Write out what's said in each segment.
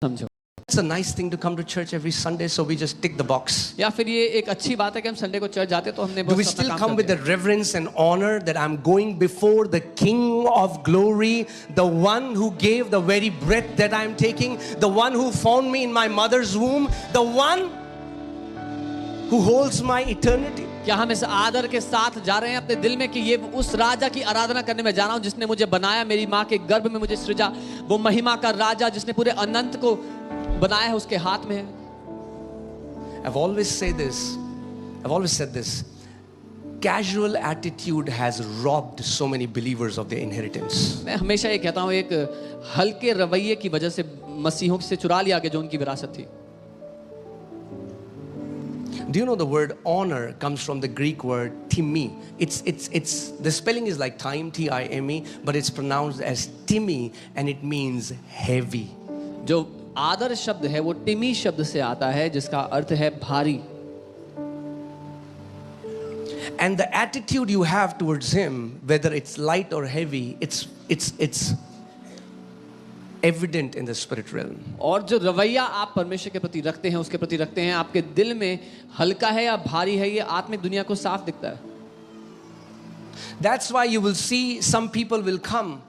समझो। It's a nice thing to come to church every Sunday, so we just tick the box. या फिर ये एक अच्छी बात है कि हम संडे को चर्च जाते तो हमने Do we बस अपना still काम come कर with दिया। the reverence and honor that I'm going before the King of glory, the one who gave the very breath that I'm taking, the one who formed me in my mother's womb, the one who holds my eternity? क्या हम इस आदर के साथ जा रहे हैं अपने दिल में कि ये उस राजा की आराधना करने में जा रहा हूं जिसने मुझे बनाया, मेरी माँ के गर्भ में मुझे सृजा, वो महिमा का राजा जिसने पूरे अनंत को बनाया है उसके हाथ में है। I've always said this. Casual attitude has robbed so many believers of their inheritance. मैं हमेशा ये कहता हूँ एक हल्के रवैये की वजह से मसीहों से चुरा लिया गया जो उनकी विरासत थी। Do you know the word honor comes from the Greek word timi? It's the spelling is like time, T-I-M-E, but it's pronounced as timi and it means heavy. जो आदर शब्द है वो टिमी शब्द से आता है जिसका अर्थ है भारी। And the attitude you have towards him, whether it's light or heavy, it's evident in the spirit realm. और जो रवैया आप परमेश्वर के प्रति रखते हैं उसके प्रति रखते हैं आपके दिल में हल्का है या भारी है, ये आत्मिक दुनिया को साफ दिखता है। That's why you will see some people will come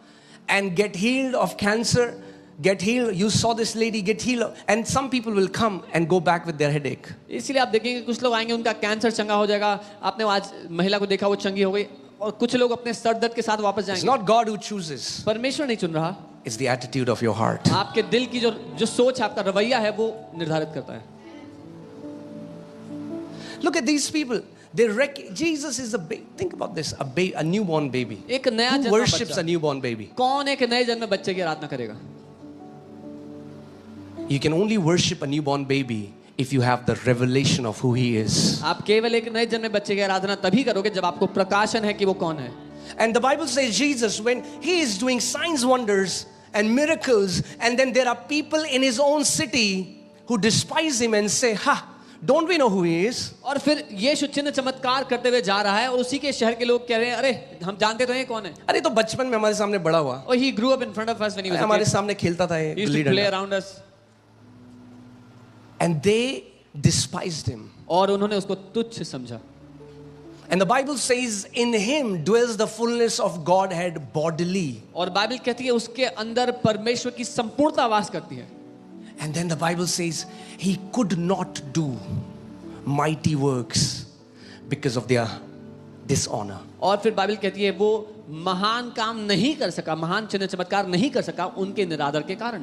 and get healed of cancer, get healed. You saw this lady get healed, and some people will come and go back with their headache. इसलिए आप देखेंगे कुछ लोग आएंगे उनका cancer चंगा हो जाएगा, आपने आज महिला को देखा वो चंगी हो गई, और कुछ लोग अपने सर दर्द के साथ वापस It's जाएंगे। not God who chooses. परमेश्वर नहीं चुन रहा, It's the attitude of your heart. आपके दिल की जो सोच है, आपका रवैया है वो निर्धारित करता है। Look at these people. Jesus is think about this, a newborn baby. एक नया Who जन्मा worships बच्चा। a newborn baby? कौन एक नए जन्मे बच्चे की आराधना करेगा? You can only worship a newborn baby if you have the revelation of who he is. आप केवल एक नए जन्मे बच्चे की आराधना तभी करोगे जब आपको प्रकाशन है कि वो कौन है। And the Bible says Jesus, when he is doing signs, wonders and miracles, and then there are people in his own city who despise him and say, ha, don't we know who he is? और फिर यीशु चिन्ह चमत्कार करते हुए जा रहा है और उसी के शहर के लोग कह रहे हैं, अरे हम जानते तो हैं कौन है। अरे तो बचपन में हमारे सामने बड़ा हुआ, और he grew up in front of us when he was a हमारे kid. सामने खेलता था ये He used गिल्ली to play डंडा. around us. And they despised him. और उन्होंने उसको तुच्छ समझा। And the Bible says in him dwells the fullness of Godhead bodily. और बाइबल कहती है उसके अंदर परमेश्वर की संपूर्णता वास करती है। And then the Bible says he could not do mighty works because of their dishonor. और फिर बाइबल कहती है वो महान काम नहीं कर सका, महान चिन्ह चमत्कार नहीं कर सका उनके निरादर के कारण।